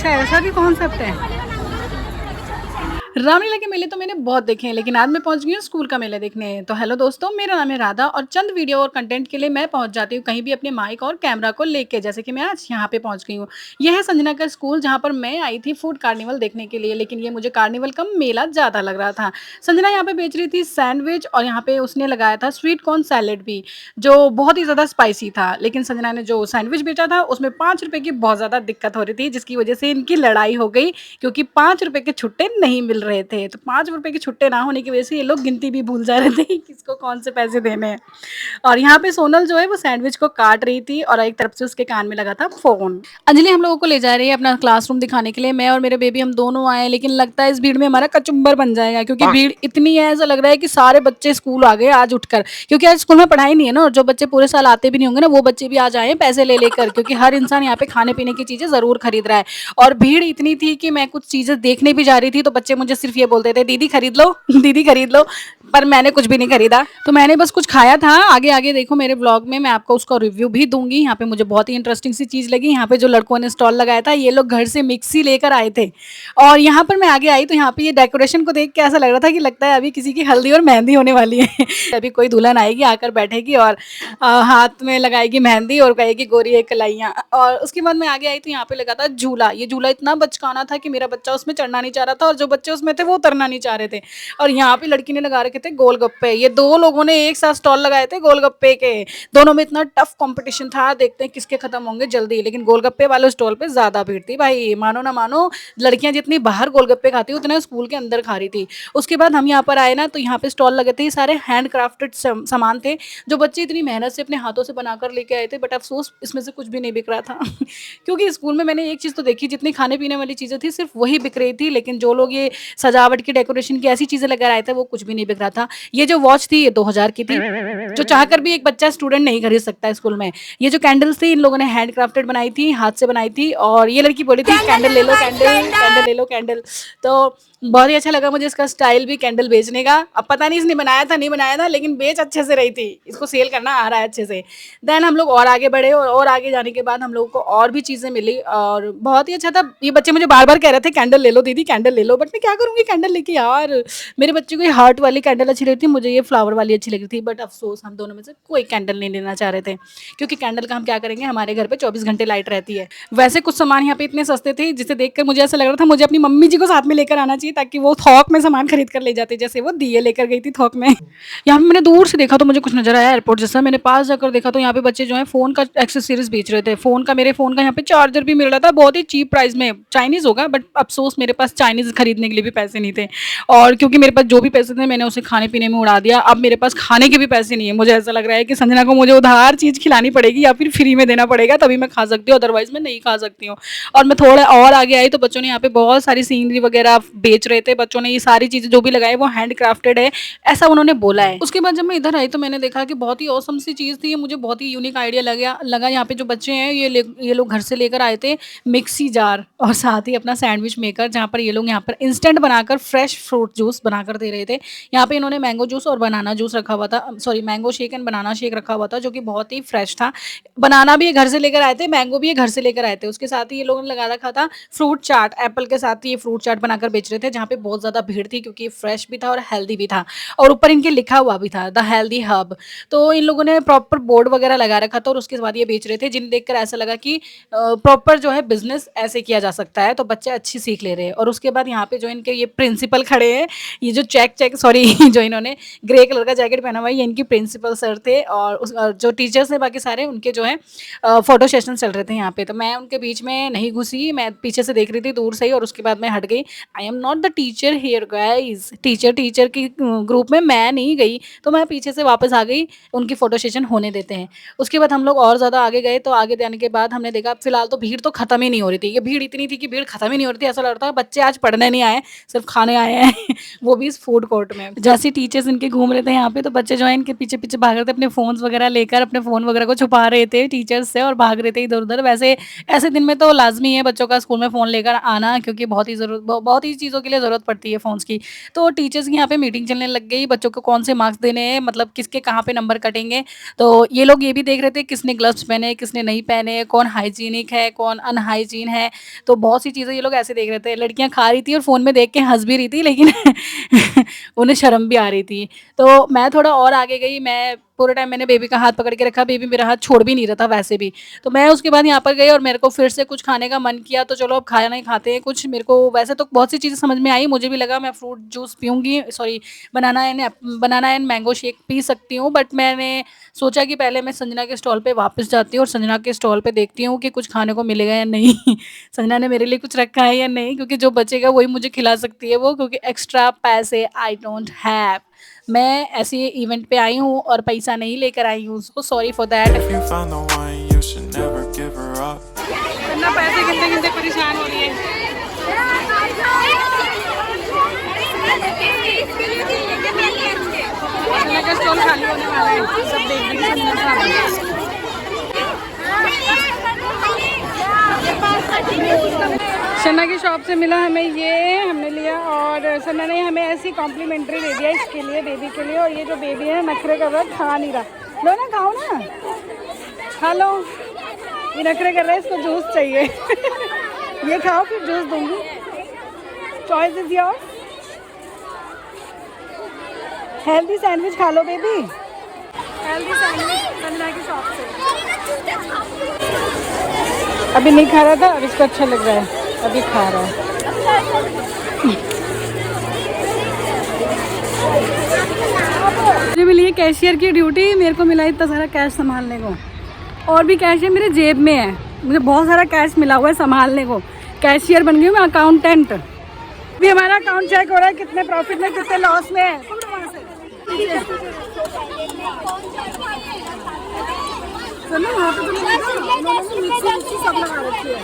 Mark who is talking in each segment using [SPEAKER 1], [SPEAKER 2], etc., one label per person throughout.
[SPEAKER 1] अच्छा ऐसा भी कॉन्सेप्ट है? रामलीला के मेले तो मैंने बहुत देखे हैं, लेकिन आज मैं पहुँच गई हूँ स्कूल का मेला देखने। तो हेलो दोस्तों, मेरा नाम है राधा और चंद वीडियो और कंटेंट के लिए मैं पहुँच जाती हूँ कहीं भी अपने माइक और कैमरा को लेके, जैसे कि मैं आज यहाँ पे पहुँच गई हूँ। ये है संजना का स्कूल जहाँ पर मैं आई थी फूड कार्निवल देखने के लिए, लेकिन ये मुझे कार्निवल कम मेला ज़्यादा लग रहा था। संजना यहाँ पे बेच रही थी सैंडविच और यहाँ पे उसने लगाया था स्वीट कॉर्न सैलेड भी, जो बहुत ही ज़्यादा स्पाइसी था। लेकिन संजना ने जो सैंडविच बेचा था उसमें ₹5 की बहुत ज़्यादा दिक्कत हो रही थी, जिसकी वजह से इनकी लड़ाई हो गई, क्योंकि ₹5 के छुट्टे नहीं मिल रहे थे। तो ₹5 के छुट्टे ना होने की वजह से ये लोग गिनती भी भूल जा रहे थे कि किसको कौन से पैसे देने हैं। और यहाँ पे सोनल जो है वो सैंडविच को काट रही थी और एक तरफ से उसके कान में लगा था फ़ोन। अंजलि हम लोगों को ले जा रही है अपना क्लासरूम दिखाने के लिए। मैं और मेरे बेबी हम दोनों आए, लेकिन लगता है इस भीड़ में हमारा कचुम्बर बन जाएगा, क्योंकि भीड़ इतनी है, ऐसा लग रहा है कि सारे बच्चे स्कूल आ गए आज उठकर। क्योंकि आज स्कूल में पढ़ाई नहीं है ना, और जो बच्चे पूरे साल आते भी नहीं होंगे ना, वो बच्चे भी आज आए हैं पैसे ले लेकर, क्योंकि हर इंसान यहाँ पे खाने पीने की चीज़ें ज़रूर खरीद रहा है। और भीड़ इतनी थी कि मैं कुछ चीज़ें देखने भी जा रही थी तो बच्चे मुझे सिर्फ ये बोलते थे, दीदी खरीद लो दीदी खरीद लो। पर मैंने कुछ भी नहीं खरीदा, तो मैंने बस कुछ खाया था। आगे आगे देखो मेरे ब्लॉग में, मैं आपको उसका रिव्यू भी दूंगी। यहाँ पे मुझे बहुत ही इंटरेस्टिंग सी चीज़ लगी। यहाँ पे जो लड़कों ने स्टॉल लगाया था, ये लोग घर से मिक्सी लेकर आए थे। और यहाँ पर मैं आगे आई तो यहाँ पे ये डेकोरेशन को देख के ऐसा लग रहा था कि लगता है अभी किसी की हल्दी और मेहंदी होने वाली है अभी कोई दुल्हन आएगी, आकर बैठेगी और हाथ में लगाएगी मेहंदी और कहेगी गोरी एक कलाइयाँ। और उसके बाद मैं आगे आई तो यहाँ पे लगा था झूला। ये झूला इतना बचकाना था कि मेरा बच्चा उसमें चढ़ना नहीं चाह रहा था, और जो बच्चे उसमें थे वो उतरना नहीं चाह रहे थे। और यहाँ पे लड़की ने लगा रखे थे गोलगप्पे। ये दो लोगों ने एक साथ स्टॉल लगाए थे गोलगप्पे के। दोनों में इतना टफ कंपटीशन था, देखते हैं किसके खत्म होंगे जल्दी। लेकिन गोलगप्पे वाले स्टॉल पे ज्यादा भीड़ थी भाई, मानो ना मानो। लड़कियां जितनी बाहर गोलगप्पे खाती उतना स्कूल के अंदर खा रही थी। उसके बाद हम यहाँ पर आए ना, तो यहाँ पे स्टॉल लगे थे, ये सारे हैंड क्राफ्टेड सामान थे, जो बच्चे इतनी मेहनत से अपने हाथों से बनाकर लेके आए थे। बट अफसोस इसमें से कुछ भी नहीं बिक रहा था क्योंकि स्कूल में मैंने एक चीज़ तो देखी, जितनी खाने पीने वाली चीज़ें थी सिर्फ वही बिक रही थी, लेकिन जो लोग ये सजावट की डेकोरेशन की ऐसी चीज़ें लगा रहे थे वो कुछ भी नहीं बिक रहा था। ये जो वॉच थी ये 2000 की थी, जो चाहकर भी एक बच्चा स्टूडेंट नहीं खरीद सकता है स्कूल में। ये जो कैंडल्स थी इन लोगों ने हैंड क्राफ्टेड बनाई थी, हाथ से बनाई थी। और ये लड़की बोली थी कैंडल ले लो, कैंडल कैंडल ले लो कैंडल। तो बहुत ही अच्छा लगा मुझे इसका स्टाइल भी कैंडल बेचने का। अब पता नहीं इसने बनाया था नहीं बनाया था, लेकिन बेच अच्छे से रही थी, इसको सेल करना आ रहा है अच्छे से। देन हम लोग और आगे बढ़े, और आगे जाने के बाद हम लोगों को और भी चीज़ें मिली और बहुत ही अच्छा था। ये बच्चे मुझे बार बार कह रहे थे कैंडल ले लो दीदी कैंडल ले लो, बट मैं क्या करूँगी कैंडल लेके यार। मेरे बच्चे को ये हार्ट वाली कैंडल अच्छी लगी थी, मुझे ये फ्लावर वाली अच्छी लगी थी। बट अफसोस हम दोनों में से कोई कैंडल नहीं लेना चाह रहे थे, क्योंकि कैंडल का हम क्या करेंगे, हमारे घर पे 24 घंटे लाइट रहती है। वैसे कुछ सामान यहाँ पे इतने सस्ते थे, जिसे देखकर मुझे ऐसा लग रहा था मुझे अपनी मम्मी जी को साथ में लेकर आना चाहिए, ताकि वो थोक में सामान खरीद कर ले जाते, जैसे वो दिए लेकर गई थी थोक में। यहाँ पे मैंने दूर से देखा तो मुझे कुछ नजर आया एयरपोर्ट जैसा। मैंने पास जाकर देखा तो यहाँ पे बच्चे जो है फोन का एक्सेसरीज बेच रहे थे। फोन का, मेरे फोन का यहाँ पे चार्जर भी मिल रहा था बहुत ही चीप प्राइस में। चाइनीज होगा, बट अफसोस मेरे पास चाइनीज खरीदने के लिए भी पैसे नहीं थे। और क्योंकि मेरे पास जो भी पैसे थे मैंने उसे खाने पीने में उड़ा दिया। अब मेरे पास खाने के भी पैसे नहीं है। मुझे ऐसा लग रहा है कि संजना को मुझे उधार चीज खिलानी पड़ेगी या फिर फ्री में देना पड़ेगा, तभी मैं खा सकती हूँ, अदरवाइज मैं नहीं खा सकती हूँ। और मैं थोड़ा और आगे आई तो बच्चों ने यहाँ पे बहुत सारी सीनरी वगैरह बेच रहे थे। बच्चों ने ये सारी चीजें जो भी लगाई वो हैंड क्राफ्टेड है, ऐसा उन्होंने बोला है। उसके बाद जब मैं इधर आई तो मैंने देखा कि बहुत ही औसम सी चीज थी। ये मुझे बहुत ही यूनिक आइडिया लगा। यहाँ पे जो बच्चे हैं ये लोग घर से लेकर आए थे मिक्सी जार, और साथ ही अपना सैंडविच मेकर, जहाँ पर ये लोग यहाँ पर इंस्टेंट बनाकर फ्रेश फ्रूट जूस बनाकर दे रहे थे। यहाँ पे इन्होंने मैंगो जूस और बनाना जूस रखा हुआ था, sorry mango shake and banana shake रखा हुआ था, जो कि बहुत ही फ्रेश था। बनाना भी ये घर से लेकर आए थे, मैंगो भी ये घर से लेकर आए थे। उसके साथ ही ये लोगों ने लगा रखा था फ्रूट चाट, एप्पल के साथ ही ये फ्रूट चाट बनाकर बेच रहे थे, जहाँ पे बहुत ज्यादा भीड़ थी, क्योंकि फ्रेश भी था और हेल्दी भी था। और ऊपर इनके लिखा हुआ भी था द हेल्दी हब। तो इन लोगों ने प्रॉपर बोर्ड वगैरह लगा रखा था, और उसके बाद ये बेच रहे थे, जिन्हें देखकर ऐसा लगा कि प्रॉपर जो है बिजनेस ऐसे किया जा सकता है। तो बच्चे अच्छी सीख ले रहे हैं। और उसके बाद यहाँ पे जो इनके ये प्रिंसिपल खड़े हैं, ये जो चेक सॉरी जो इन्होंने ग्रे कलर का जैकेट पहना हुआ है, ये इनकी प्रिंसिपल सर थे। और जो टीचर्स हैं बाकी सारे, उनके जो है फोटो सेशन चल रहे थे यहाँ पे। तो मैं उनके बीच में नहीं घुसी, मैं पीछे से देख रही थी दूर से ही, और उसके बाद मैं हट गई। I am not the teacher here guys, teacher की ग्रुप में मैं नहीं गई, तो मैं पीछे से वापस आ गई। उनकी फोटो सेशन होने देते हैं। उसके बाद हम लोग और ज़्यादा आगे गए, तो आगे जाने के बाद हमने देखा फिलहाल तो भीड़ तो खत्म ही नहीं हो रही थी। ये भीड़ इतनी थी कि भीड़ खत्म ही नहीं हो रही थी, ऐसा लग रहा था बच्चे आज पढ़ने नहीं आए, सिर्फ खाने आए हैं वो भी इस फूड कोर्ट में। जैसे टीचर्स इनके घूम रहे थे यहाँ पे, तो बच्चे जो है इनके पीछे पीछे भाग रहे थे, अपने फ़ोन्स वगैरह लेकर अपने फ़ोन वगैरह को छुपा रहे थे टीचर्स से और भाग रहे थे इधर-उधर। वैसे ऐसे दिन में तो लाज़मी है बच्चों का स्कूल में फ़ोन लेकर आना, क्योंकि बहुत ही चीज़ों के लिए ज़रूरत पड़ती है फ़ोन्स की। तो टीचर्स की यहाँ पे मीटिंग चलने लग गई, बच्चों को कौन से मार्क्स देने हैं, मतलब किसके कहाँ पे नंबर कटेंगे। तो ये लोग ये भी देख रहे थे किसने ग्लव्स पहने, किसने नहीं पहने, कौन हाइजीनिक है, कौन अनहाइजीन है। तो बहुत सी चीज़ें ये लोग ऐसे देख रहे थे। लड़कियाँ खा रही थी और फ़ोन में देख के हँस भी रही थी, लेकिन उन्हें शर्म भी आ रही थी। तो मैं थोड़ा और आगे गई, मैं पूरे टाइम मैंने बेबी का हाथ पकड़ के रखा, बेबी मेरा हाथ छोड़ भी नहीं रहा था वैसे भी। तो मैं उसके बाद यहाँ पर गई और मेरे को फिर से कुछ खाने का मन किया, तो चलो अब खाना ही खाते हैं कुछ। मेरे को वैसे तो बहुत सी चीज़ें समझ में आई, मुझे भी लगा मैं फ्रूट जूस पीऊँगी, sorry banana and mango shake पी सकती हूँ, बट मैंने सोचा कि पहले मैं संजना के स्टॉल पे वापस जाती हूँ और संजना के स्टॉल पे देखती हूँ कि कुछ खाने को मिलेगा या नहीं। संजना ने मेरे लिए कुछ रखा है या नहीं, क्योंकि जो बचेगा वही मुझे खिला सकती है वो, क्योंकि एक्स्ट्रा पैसे आई डोंट हैव। मैं ऐसे इवेंट पे आई हूँ और पैसा नहीं लेकर आई हूँ, सो सॉरी फॉर दैट। इतना पैसे गिनते गिनते परेशान हो रही है। संजना का स्टॉल खाली होने वाला है, सब देख रही हैं संजना साहब। सन्ना की शॉप से मिला हमें ये, हमने लिया और सन्ना ने हमें ऐसी कॉम्प्लीमेंट्री दे दिया इसके लिए, बेबी के लिए। और ये जो बेबी है नखरे कर रहा है, खा नहीं रहा। लो ना, खाओ ना, खा लो। ये नखरे कर रहा है, इसको जूस चाहिए। ये खाओ फिर जूस दूंगी। Choice is yours. Healthy sandwich खा लो बेबी, हेल्दी सैंडविच सन्ना की शॉप से। अभी नहीं खा रहा था, अब इसको अच्छा लग रहा है, अभी खा रहा है। मुझे मिली है कैशियर की ड्यूटी, मेरे को मिला इतना सारा कैश संभालने को, और भी कैश है मेरे जेब में है, मुझे बहुत सारा कैश मिला हुआ है संभालने को। कैशियर बन गई हूँ मैं, अकाउंटेंट। अभी हमारा अकाउंट चेक हो रहा है, कितने प्रॉफिट में कितने लॉस में है। सुनो, वहाँ पे तो सब लगा रखी है।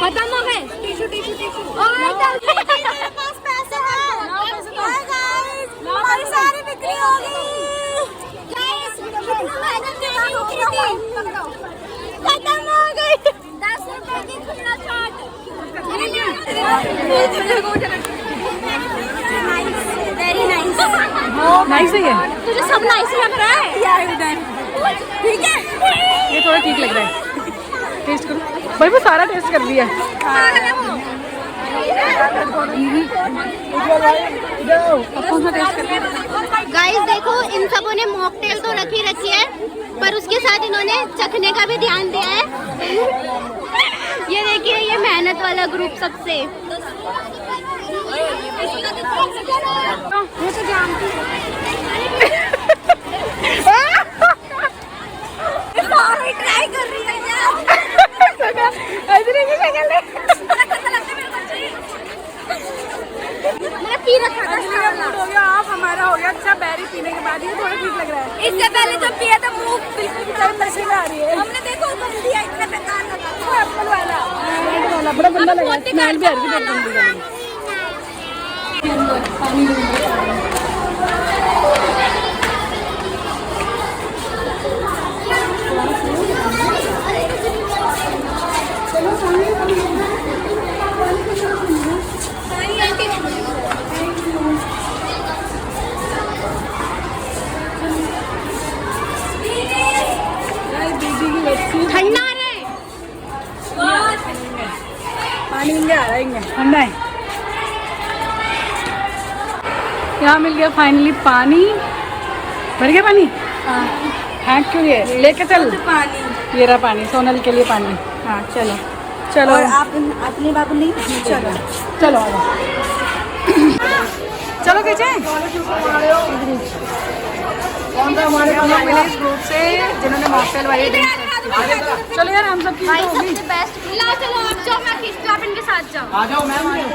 [SPEAKER 1] खत्म हो गए टिश्यू टिश्यू टिश्यू। मेरे पास पैसे हैं, हमारी सारी बिक्री हो गई। खत्म हो गई। 10 रुपए की खुला चाट। Very nice. नाइस है, तुझे सब नाइस लग रहा है। ठीक है, ये थोड़ा ठीक लग रहा है। टेस्ट करो भाई, वो सारा टेस्ट कर लिया।
[SPEAKER 2] गाइस देखो, इन सबों ने मॉकटेल तो रखी है, पर उसके साथ इन्होंने चखने का भी ध्यान दिया है। ये देखिए, ये मेहनत वाला ग्रुप सबसे। ट्राई कर रही है
[SPEAKER 1] हो गया, आप हमारा हो गया अच्छा। बैरी पीने के बाद ये थोड़ा ठीक लग रहा है।
[SPEAKER 2] इससे पहले जब पिया था मुंह बिल्कुल
[SPEAKER 1] पसीना आ रही है।
[SPEAKER 2] हमने देखो दिया, इतना बेकार लगा।
[SPEAKER 1] एप्पल वाला बड़ा गंदा लग रहा है, स्मेल भी आ रही है गंदी वाली।
[SPEAKER 2] ठंडा है,
[SPEAKER 1] पानी मिल गया, ठंडा है। यहाँ मिल गया फाइनली पानी। भर गया पानी? हाँ। फेंक क्यों ये? लेके चल पानी। ये रहा पानी, सोनल के लिए पानी। हाँ चलो चलो। और आप अपने बाबू नहीं? चलो चलो चलो खींचे। हमारे मिले इस ग्रुप से जिन्होंने मॉकटेल वाली ड्रिंक। चलो यार, हम सब की होगी।
[SPEAKER 2] ला चलो, आप जाओ, मैं खींचती हूं, आप इनके साथ जाओ।
[SPEAKER 1] आ जाओ मैम, आ जाओ।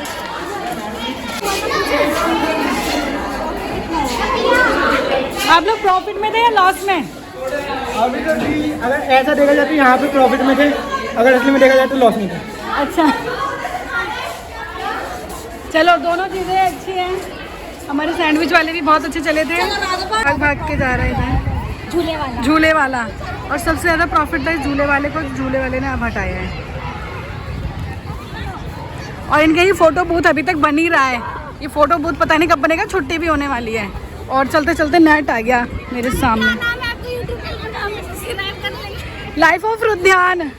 [SPEAKER 1] आप लोग प्रॉफिट में थे या लॉस में?
[SPEAKER 3] अभी तो अगर ऐसा देखा जाए तो यहाँ पे प्रॉफिट में थे, अगर असली में देखा जाए तो लॉस में थे।
[SPEAKER 1] अच्छा, चलो दोनों चीज़ें अच्छी हैं। हमारे सैंडविच वाले भी बहुत अच्छे चले थे, भाग भाग के जा रहे थे। झूले वाला और सबसे ज़्यादा प्रॉफिट था इस झूले वाले को, झूले वाले ने अब हटाया है। और इनका ये फ़ोटो बूथ अभी तक बन ही रहा है। ये फ़ोटो बूथ पता नहीं कब बनेगा, छुट्टी भी होने वाली है। और चलते चलते नेट आ गया मेरे सामने। Life of Rudyan.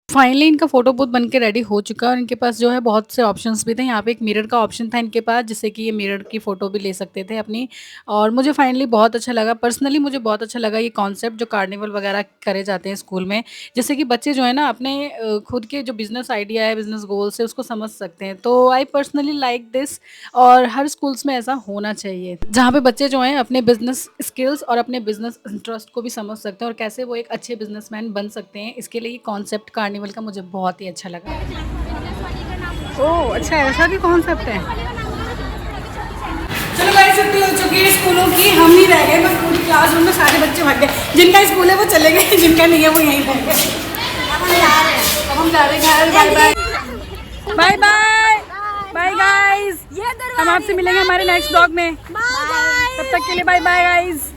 [SPEAKER 1] फाइनली इनका फोटो बूथ बन के रेडी हो चुका है और इनके पास जो है बहुत से ऑप्शंस भी थे। यहाँ पे एक मिरर का ऑप्शन था इनके पास, जिससे कि ये मिरर की फ़ोटो भी ले सकते थे अपनी। और मुझे फाइनली बहुत अच्छा लगा, पर्सनली मुझे बहुत अच्छा लगा ये कॉन्सेप्ट जो कार्निवल वगैरह करे जाते हैं स्कूल में, जिससे कि बच्चे जो है ना अपने खुद के जो बिज़नेस आइडिया है, बिज़नेस गोल्स है, उसको समझ सकते हैं। तो आई पर्सनली लाइक दिस, और हर स्कूल्स में ऐसा होना चाहिए जहाँ पे बच्चे जो हैं अपने बिज़नेस स्किल्स और अपने बिज़नेस इंटरेस्ट को भी समझ सकते हैं और कैसे वो एक अच्छे बिजनेसमैन बन सकते हैं। इसके लिए ये कॉन्सेप्ट कार्निवल का मुझे बहुत ही अच्छा लगा। ओह अच्छा, ऐसा भी कॉन्सेप्ट है। चलो भाई, छुट्टी हो चुकी है स्कूलों की, हम ही रह गए बस पूरी क्लासरूम में। सारे बच्चे भाग गए, जिनका स्कूल है वो चले गए, जिनका नहीं है वो यहीं रह गए। अब हम जा रहे हैं। Bye bye bye bye bye guys, हम आपसे मिलेंगे हमारे नेक्स्ट ब्लॉग में। तब तक के लिए बाय बाय गाइस।